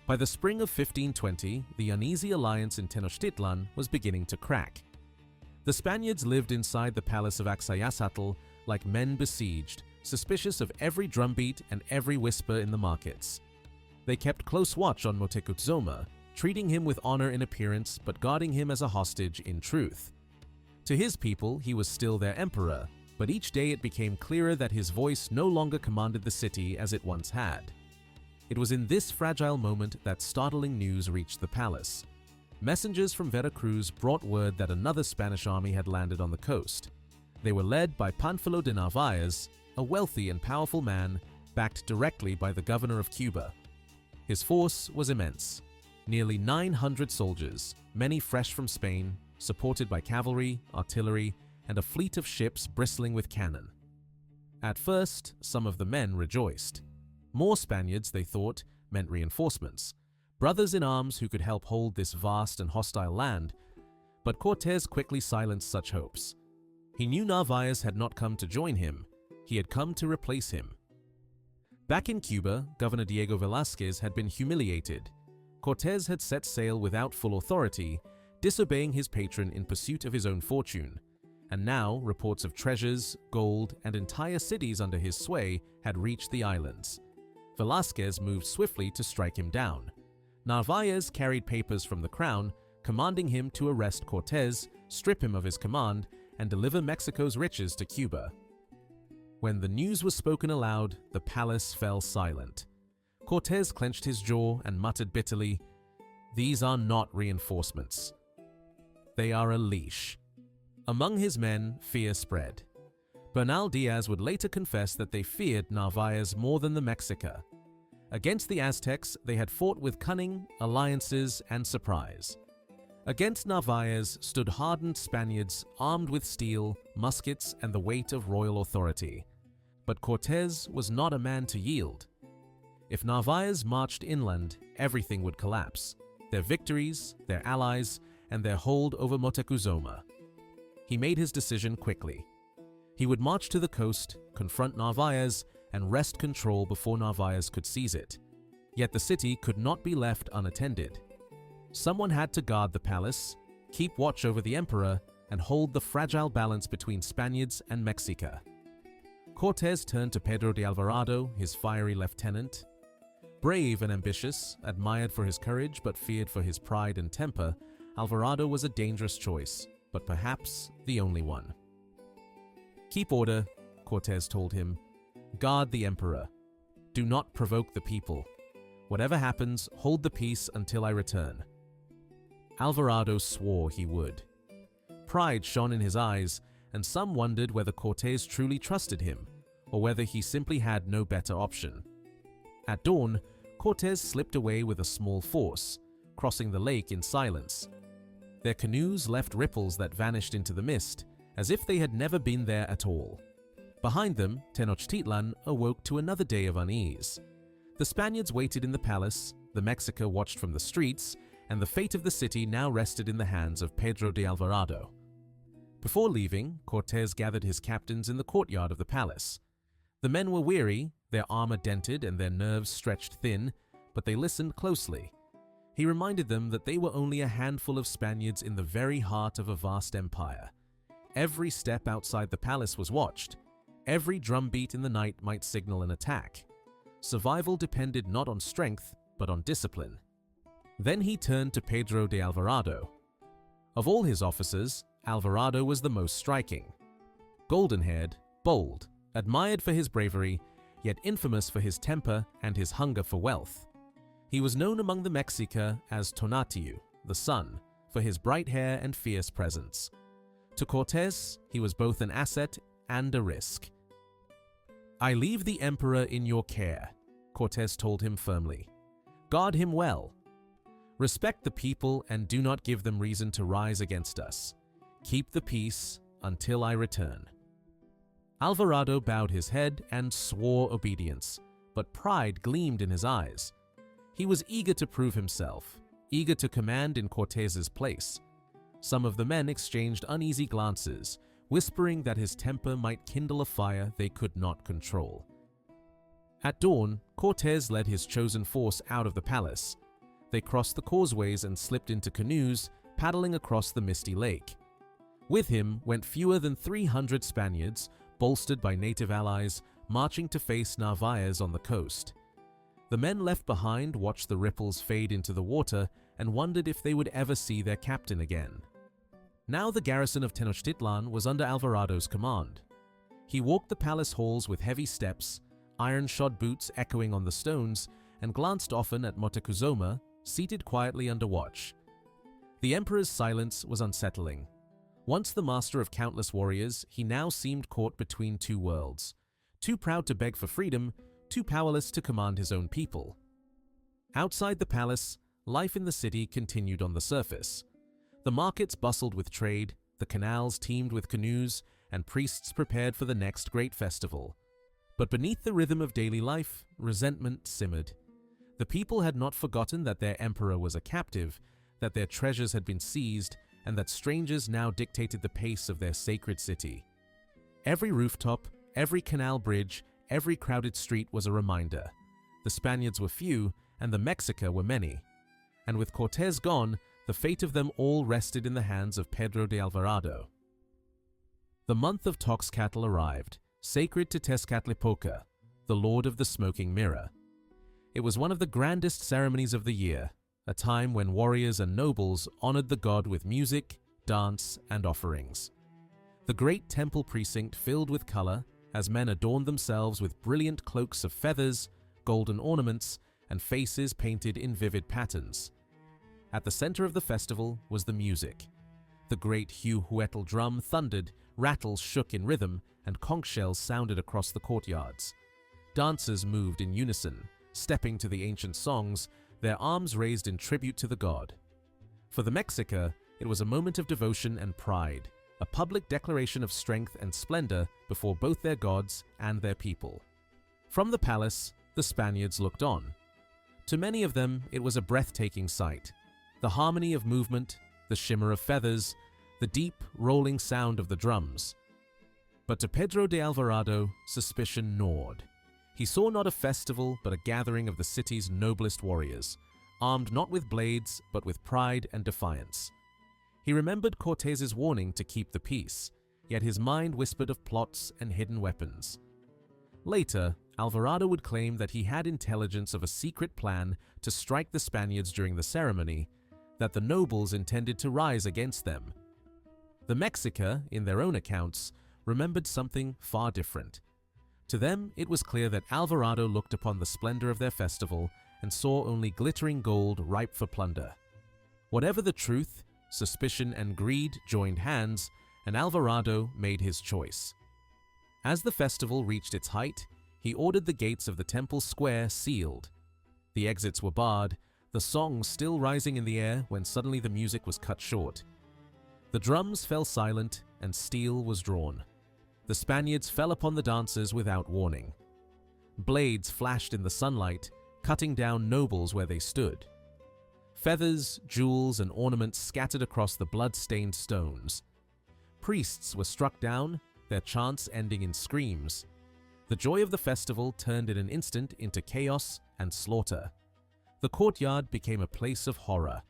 By the spring of 1520, the uneasy alliance in Tenochtitlan was beginning to crack. The Spaniards lived inside the palace of Axayácatl like men besieged, suspicious of every drumbeat and every whisper in the markets. They kept close watch on Motecuhzoma, treating him with honor in appearance but guarding him as a hostage in truth. To his people, he was still their emperor, but each day it became clearer that his voice no longer commanded the city as it once had. It was in this fragile moment that startling news reached the palace. Messengers from Veracruz brought word that another Spanish army had landed on the coast. They were led by Pánfilo de Narváez, a wealthy and powerful man backed directly by the governor of Cuba. His force was immense. Nearly 900 soldiers, many fresh from Spain, supported by cavalry, artillery, and a fleet of ships bristling with cannon. At first, some of the men rejoiced. More Spaniards, they thought, meant reinforcements, brothers in arms who could help hold this vast and hostile land. But Cortés quickly silenced such hopes. He knew Narváez had not come to join him, he had come to replace him. Back in Cuba, Governor Diego Velázquez had been humiliated. Cortés had set sail without full authority, disobeying his patron in pursuit of his own fortune. And now, reports of treasures, gold, and entire cities under his sway had reached the islands. Velázquez moved swiftly to strike him down. Narváez carried papers from the crown, commanding him to arrest Cortés, strip him of his command, and deliver Mexico's riches to Cuba. When the news was spoken aloud, the palace fell silent. Cortés clenched his jaw and muttered bitterly, "These are not reinforcements. They are a leash." Among his men, fear spread. Bernal Diaz would later confess that they feared Narváez more than the Mexica. Against the Aztecs, they had fought with cunning, alliances, and surprise. Against Narváez stood hardened Spaniards armed with steel, muskets, and the weight of royal authority. But Cortés was not a man to yield. If Narváez marched inland, everything would collapse: their victories, their allies, and their hold over Motecuhzoma. He made his decision quickly. He would march to the coast, confront Narváez, and wrest control before Narváez could seize it. Yet the city could not be left unattended. Someone had to guard the palace, keep watch over the emperor, and hold the fragile balance between Spaniards and Mexica. Cortés turned to Pedro de Alvarado, his fiery lieutenant. Brave and ambitious, admired for his courage but feared for his pride and temper, Alvarado was a dangerous choice, but perhaps the only one. "Keep order," Cortés told him. "Guard the emperor. Do not provoke the people. Whatever happens, hold the peace until I return." Alvarado swore he would. Pride shone in his eyes, and some wondered whether Cortés truly trusted him, or whether he simply had no better option. At dawn, Cortés slipped away with a small force, crossing the lake in silence. Their canoes left ripples that vanished into the mist, as if they had never been there at all. Behind them, Tenochtitlan awoke to another day of unease. The Spaniards waited in the palace, the Mexica watched from the streets, and the fate of the city now rested in the hands of Pedro de Alvarado. Before leaving, Cortés gathered his captains in the courtyard of the palace. The men were weary, their armor dented and their nerves stretched thin, but they listened closely. He reminded them that they were only a handful of Spaniards in the very heart of a vast empire. Every step outside the palace was watched. Every drumbeat in the night might signal an attack. Survival depended not on strength, but on discipline. Then he turned to Pedro de Alvarado. Of all his officers, Alvarado was the most striking. Golden-haired, bold, admired for his bravery, yet infamous for his temper and his hunger for wealth. He was known among the Mexica as Tonatiuh, the sun, for his bright hair and fierce presence. To Cortés, he was both an asset and a risk. "I leave the emperor in your care," Cortés told him firmly. "Guard him well. Respect the people and do not give them reason to rise against us. Keep the peace until I return." Alvarado bowed his head and swore obedience, but pride gleamed in his eyes. He was eager to prove himself, eager to command in Cortés's place. Some of the men exchanged uneasy glances, whispering that his temper might kindle a fire they could not control. At dawn, Cortés led his chosen force out of the palace. They crossed the causeways and slipped into canoes, paddling across the misty lake. With him went fewer than 300 Spaniards, bolstered by native allies, marching to face Narváez on the coast. The men left behind watched the ripples fade into the water and wondered if they would ever see their captain again. Now the garrison of Tenochtitlan was under Alvarado's command. He walked the palace halls with heavy steps, iron-shod boots echoing on the stones, and glanced often at Motecuhzoma, seated quietly under watch. The emperor's silence was unsettling. Once the master of countless warriors, he now seemed caught between two worlds, too proud to beg for freedom, too powerless to command his own people. Outside the palace, life in the city continued on the surface. The markets bustled with trade, the canals teemed with canoes, and priests prepared for the next great festival. But beneath the rhythm of daily life, resentment simmered. The people had not forgotten that their emperor was a captive, that their treasures had been seized, and that strangers now dictated the pace of their sacred city. Every rooftop, every canal bridge, every crowded street was a reminder. The Spaniards were few, and the Mexica were many. And with Cortés gone, the fate of them all rested in the hands of Pedro de Alvarado. The month of Tóxcatl arrived, sacred to Tezcatlipoca, the lord of the smoking mirror. It was one of the grandest ceremonies of the year, a time when warriors and nobles honored the god with music, dance, and offerings. The great temple precinct filled with color as men adorned themselves with brilliant cloaks of feathers, golden ornaments, and faces painted in vivid patterns. At the center of the festival was the music. The great huehuetl drum thundered, rattles shook in rhythm, and conch shells sounded across the courtyards. Dancers moved in unison, stepping to the ancient songs, their arms raised in tribute to the god. For the Mexica, it was a moment of devotion and pride, a public declaration of strength and splendor before both their gods and their people. From the palace, the Spaniards looked on. To many of them, it was a breathtaking sight. The harmony of movement, the shimmer of feathers, the deep, rolling sound of the drums. But to Pedro de Alvarado, suspicion gnawed. He saw not a festival, but a gathering of the city's noblest warriors, armed not with blades, but with pride and defiance. He remembered Cortés's warning to keep the peace, yet his mind whispered of plots and hidden weapons. Later, Alvarado would claim that he had intelligence of a secret plan to strike the Spaniards during the ceremony, that the nobles intended to rise against them. The Mexica, in their own accounts, remembered something far different. To them, it was clear that Alvarado looked upon the splendor of their festival and saw only glittering gold ripe for plunder. Whatever the truth, suspicion and greed joined hands, and Alvarado made his choice. As the festival reached its height, he ordered the gates of the temple square sealed. The exits were barred, the songs still rising in the air when suddenly the music was cut short. The drums fell silent and steel was drawn. The Spaniards fell upon the dancers without warning. Blades flashed in the sunlight, cutting down nobles where they stood. Feathers, jewels, and ornaments scattered across the blood-stained stones. Priests were struck down, their chants ending in screams. The joy of the festival turned in an instant into chaos and slaughter. The courtyard became a place of horror.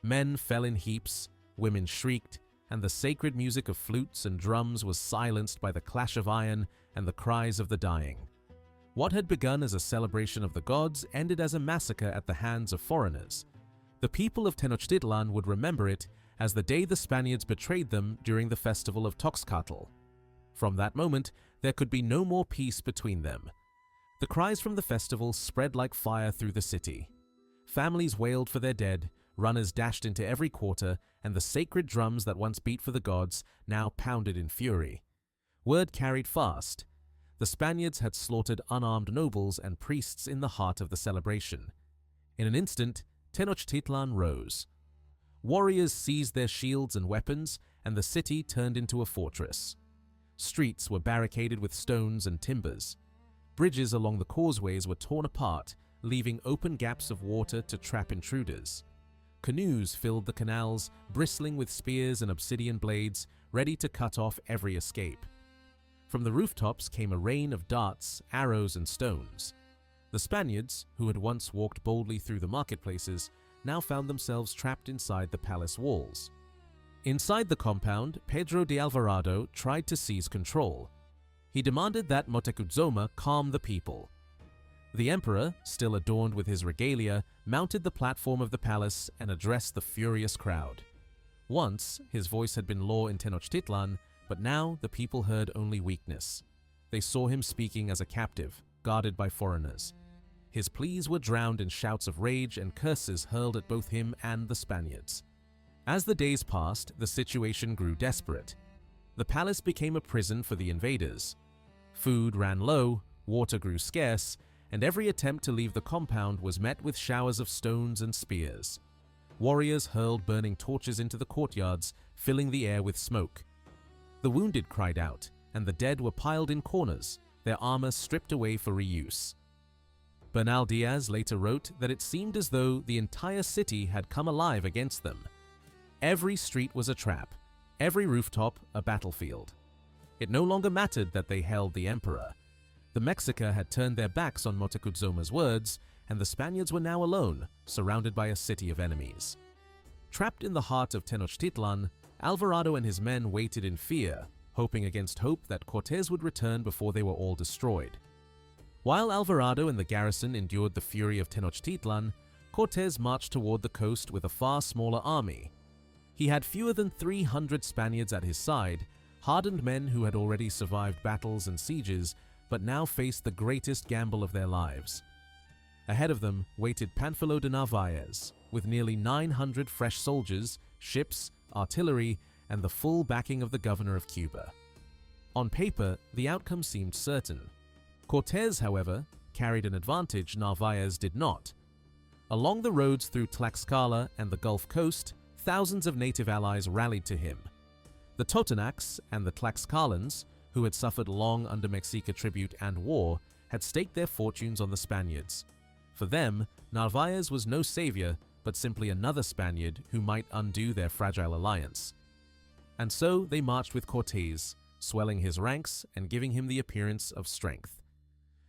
Men fell in heaps, women shrieked, and the sacred music of flutes and drums was silenced by the clash of iron and the cries of the dying. What had begun as a celebration of the gods ended as a massacre at the hands of foreigners. The people of Tenochtitlan would remember it as the day the Spaniards betrayed them during the festival of Tóxcatl. From that moment, there could be no more peace between them. The cries from the festival spread like fire through the city. Families wailed for their dead, runners dashed into every quarter, and the sacred drums that once beat for the gods now pounded in fury. Word carried fast. The Spaniards had slaughtered unarmed nobles and priests in the heart of the celebration. In an instant, Tenochtitlan rose. Warriors seized their shields and weapons, and the city turned into a fortress. Streets were barricaded with stones and timbers. Bridges along the causeways were torn apart, leaving open gaps of water to trap intruders. Canoes filled the canals, bristling with spears and obsidian blades, ready to cut off every escape. From the rooftops came a rain of darts, arrows, and stones. The The Spaniards, who had once walked boldly through the marketplaces, now found themselves trapped inside the palace walls. Inside the compound, Pedro de Alvarado tried to seize control. He demanded that Motecuhzoma calm the people. The emperor, still adorned with his regalia, mounted the platform of the palace and addressed the furious crowd. Once, his voice had been law in Tenochtitlan, but now the people heard only weakness. They saw him speaking as a captive, guarded by foreigners. His pleas were drowned in shouts of rage and curses hurled at both him and the Spaniards. As the days passed, the situation grew desperate. The palace became a prison for the invaders. Food ran low, water grew scarce, and every attempt to leave the compound was met with showers of stones and spears. Warriors hurled burning torches into the courtyards, filling the air with smoke. The wounded cried out, and the dead were piled in corners, their armor stripped away for reuse. Bernal Diaz later wrote that it seemed as though the entire city had come alive against them. Every street was a trap, every rooftop a battlefield. It no longer mattered that they held the emperor. The Mexica had turned their backs on Motecuhzoma's words, and the Spaniards were now alone, surrounded by a city of enemies. Trapped in the heart of Tenochtitlan, Alvarado and his men waited in fear, hoping against hope that Cortés would return before they were all destroyed. While Alvarado and the garrison endured the fury of Tenochtitlan, Cortés marched toward the coast with a far smaller army. He had fewer than 300 Spaniards at his side, hardened men who had already survived battles and sieges, but now faced the greatest gamble of their lives. Ahead of them waited Pánfilo de Narváez, with nearly 900 fresh soldiers, ships, artillery, and the full backing of the governor of Cuba. On paper, the outcome seemed certain. Cortés, however, carried an advantage Narváez did not. Along the roads through Tlaxcala and the Gulf Coast, thousands of native allies rallied to him. The Totonacs and the Tlaxcalans, who had suffered long under Mexica tribute and war, had staked their fortunes on the Spaniards. For them, Narváez was no savior, but simply another Spaniard who might undo their fragile alliance. And so they marched with Cortés, swelling his ranks and giving him the appearance of strength.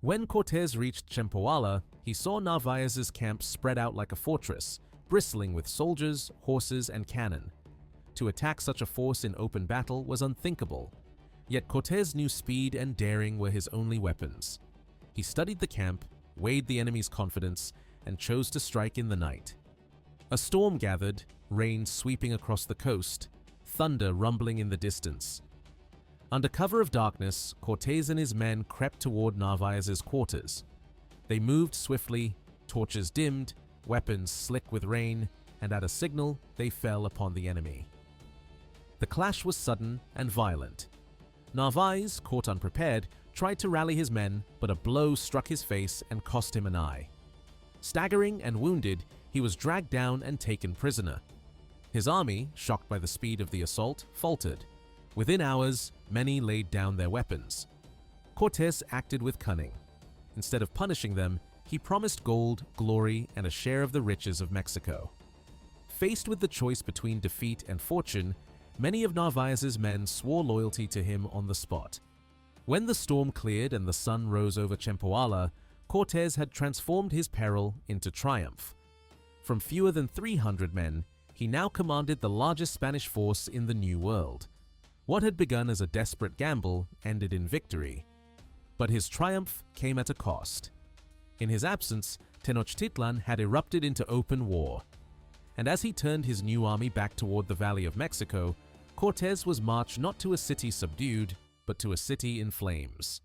When Cortés reached Cempoala, he saw Narváez's camp spread out like a fortress, bristling with soldiers, horses, and cannon. To attack such a force in open battle was unthinkable, yet Cortés knew speed and daring were his only weapons. He studied the camp, weighed the enemy's confidence, and chose to strike in the night. A storm gathered, rain sweeping across the coast, thunder rumbling in the distance. Under cover of darkness, Cortés and his men crept toward Narváez's quarters. They moved swiftly, torches dimmed, weapons slick with rain, and at a signal, they fell upon the enemy. The clash was sudden and violent. Narváez, caught unprepared, tried to rally his men, but a blow struck his face and cost him an eye. Staggering and wounded, he was dragged down and taken prisoner. His army, shocked by the speed of the assault, faltered. Within hours, many laid down their weapons. Cortés acted with cunning. Instead of punishing them, he promised gold, glory, and a share of the riches of Mexico. Faced with the choice between defeat and fortune, many of Narváez's men swore loyalty to him on the spot. When the storm cleared and the sun rose over Cempoala, Cortés had transformed his peril into triumph. From fewer than 300 men, he now commanded the largest Spanish force in the New World. What had begun as a desperate gamble ended in victory. But his triumph came at a cost. In his absence, Tenochtitlan had erupted into open war. And as he turned his new army back toward the Valley of Mexico, Cortés was marched not to a city subdued, but to a city in flames.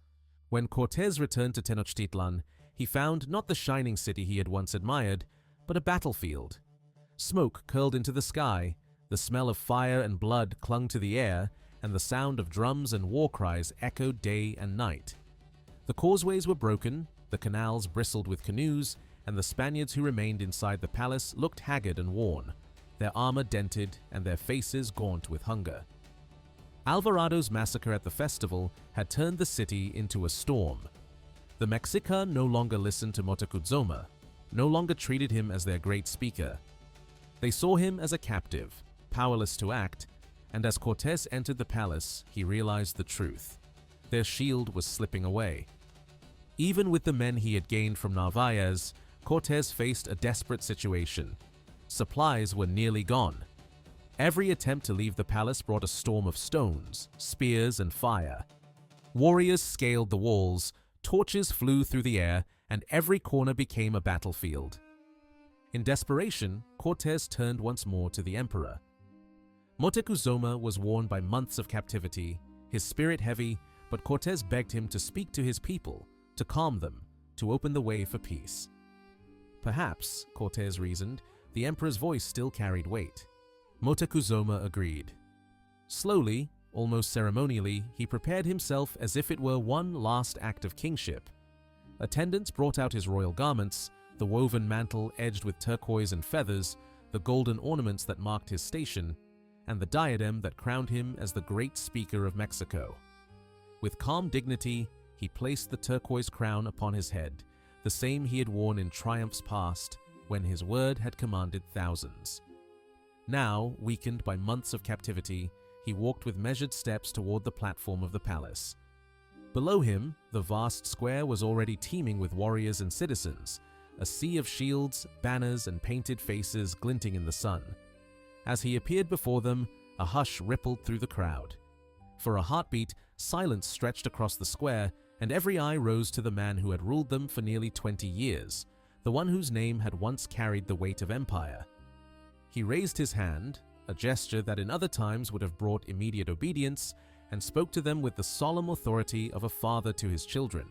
When Cortés returned to Tenochtitlan, he found not the shining city he had once admired, but a battlefield. Smoke curled into the sky, the smell of fire and blood clung to the air, and the sound of drums and war cries echoed day and night. The causeways were broken, the canals bristled with canoes, and the Spaniards who remained inside the palace looked haggard and worn, their armor dented and their faces gaunt with hunger. Alvarado's massacre at the festival had turned the city into a storm. The Mexica no longer listened to Motecuhzoma, no longer treated him as their great speaker. They saw him as a captive, powerless to act, and as Cortés entered the palace, he realized the truth. Their shield was slipping away. Even with the men he had gained from Narváez, Cortés faced a desperate situation. Supplies were nearly gone. Every attempt to leave the palace brought a storm of stones, spears, and fire. Warriors scaled the walls, torches flew through the air, and every corner became a battlefield. In desperation, Cortés turned once more to the emperor. Motecuhzoma was worn by months of captivity, his spirit heavy, but Cortés begged him to speak to his people, to calm them, to open the way for peace. Perhaps, Cortés reasoned, the emperor's voice still carried weight. Motecuhzoma agreed. Slowly, almost ceremonially, he prepared himself as if it were one last act of kingship. Attendants brought out his royal garments, the woven mantle edged with turquoise and feathers, the golden ornaments that marked his station, and the diadem that crowned him as the great speaker of Mexico. With calm dignity, he placed the turquoise crown upon his head, the same he had worn in triumphs past, when his word had commanded thousands. Now, weakened by months of captivity, he walked with measured steps toward the platform of the palace. Below him, the vast square was already teeming with warriors and citizens, a sea of shields, banners, and painted faces glinting in the sun. As he appeared before them, a hush rippled through the crowd. For a heartbeat, silence stretched across the square, and every eye rose to the man who had ruled them for nearly 20 years, the one whose name had once carried the weight of empire. He raised his hand, a gesture that in other times would have brought immediate obedience, and spoke to them with the solemn authority of a father to his children.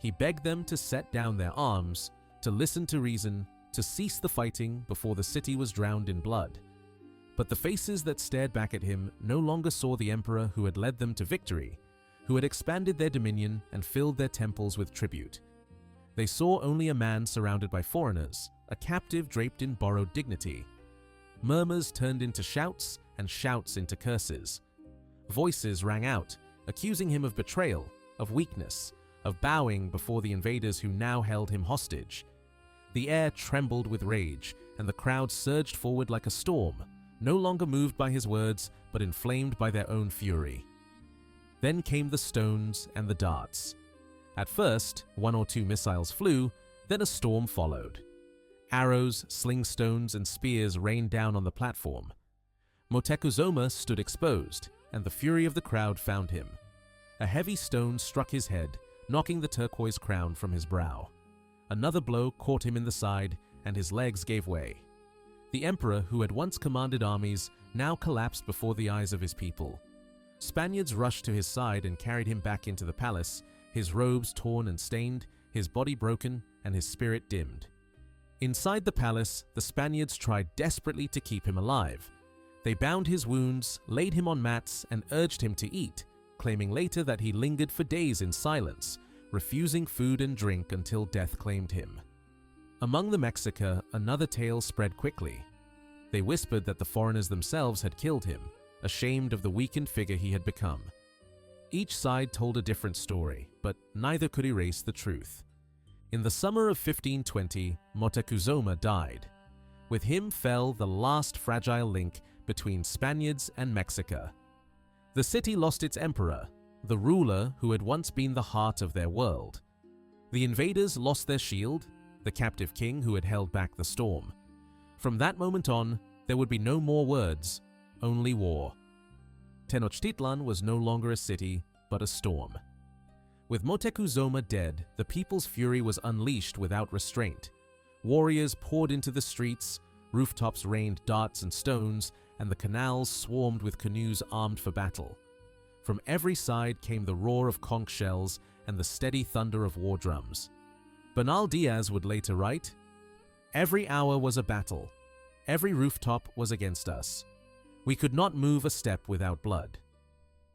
He begged them to set down their arms, to listen to reason, to cease the fighting before the city was drowned in blood. But the faces that stared back at him no longer saw the emperor who had led them to victory, who had expanded their dominion and filled their temples with tribute. They saw only a man surrounded by foreigners, a captive draped in borrowed dignity. Murmurs turned into shouts and shouts into curses. Voices rang out, accusing him of betrayal, of weakness, of bowing before the invaders who now held him hostage. The air trembled with rage, and the crowd surged forward like a storm, no longer moved by his words, but inflamed by their own fury. Then came the stones and the darts. At first, 1 or 2 missiles flew, then a storm followed. Arrows, sling stones, and spears rained down on the platform. Motecuhzoma stood exposed, and the fury of the crowd found him. A heavy stone struck his head, knocking the turquoise crown from his brow. Another blow caught him in the side, and his legs gave way. The emperor, who had once commanded armies, now collapsed before the eyes of his people. Spaniards rushed to his side and carried him back into the palace, his robes torn and stained, his body broken, and his spirit dimmed. Inside the palace, the Spaniards tried desperately to keep him alive. They bound his wounds, laid him on mats, and urged him to eat, claiming later that he lingered for days in silence, refusing food and drink until death claimed him. Among the Mexica, another tale spread quickly. They whispered that the foreigners themselves had killed him, ashamed of the weakened figure he had become. Each side told a different story, but neither could erase the truth. In the summer of 1520, Motecuhzoma died. With him fell the last fragile link between Spaniards and Mexica. The city lost its emperor, the ruler who had once been the heart of their world. The invaders lost their shield, the captive king who had held back the storm. From that moment on, there would be no more words, only war. Tenochtitlan was no longer a city, but a storm. With Motecuhzoma dead, the people's fury was unleashed without restraint. Warriors poured into the streets, rooftops rained darts and stones, and the canals swarmed with canoes armed for battle. From every side came the roar of conch shells and the steady thunder of war drums. Bernal Diaz would later write, "Every hour was a battle. Every rooftop was against us. We could not move a step without blood."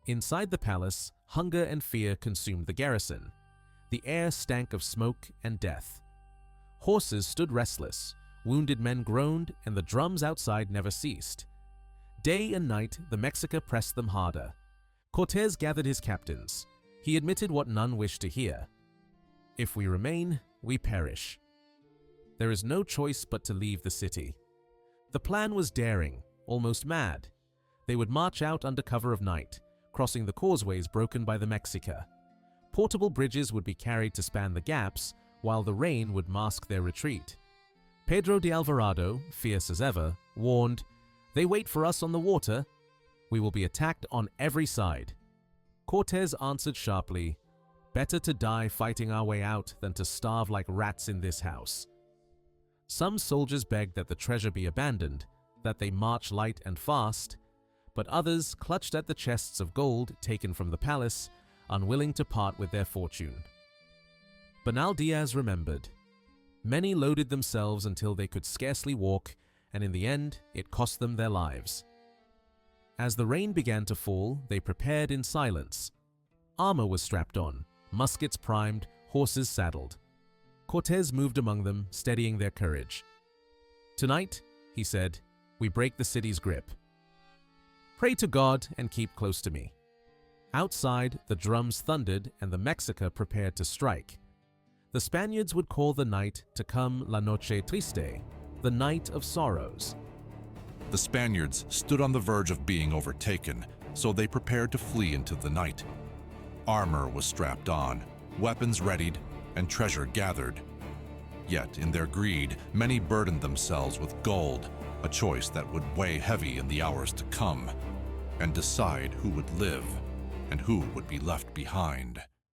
Inside the palace, hunger and fear consumed the garrison. The air stank of smoke and death. Horses stood restless, wounded men groaned, and the drums outside never ceased. Day and night, the Mexica pressed them harder. Cortés gathered his captains. He admitted what none wished to hear. "If we remain, we perish. There is no choice but to leave the city." The plan was daring, almost mad. They would march out under cover of night, crossing the causeways broken by the Mexica. Portable bridges would be carried to span the gaps, while the rain would mask their retreat. Pedro de Alvarado, fierce as ever, warned, "They wait for us on the water. We will be attacked on every side." Cortés answered sharply, "Better to die fighting our way out than to starve like rats in this house." Some soldiers begged that the treasure be abandoned, that they march light and fast, but others clutched at the chests of gold taken from the palace, unwilling to part with their fortune. Bernal Diaz remembered. Many loaded themselves until they could scarcely walk, and in the end, it cost them their lives. As the rain began to fall, they prepared in silence. Armor was strapped on, muskets primed, horses saddled. Cortés moved among them, steadying their courage. "Tonight," he said, "we break the city's grip. Pray to God and keep close to me." Outside, the drums thundered and the Mexica prepared to strike. The Spaniards would call the night to come La Noche Triste, the night of sorrows. The Spaniards stood on the verge of being overtaken, so they prepared to flee into the night. Armor was strapped on, weapons readied, and treasure gathered. Yet, in their greed, many burdened themselves with gold, a choice that would weigh heavy in the hours to come, and decide who would live and who would be left behind.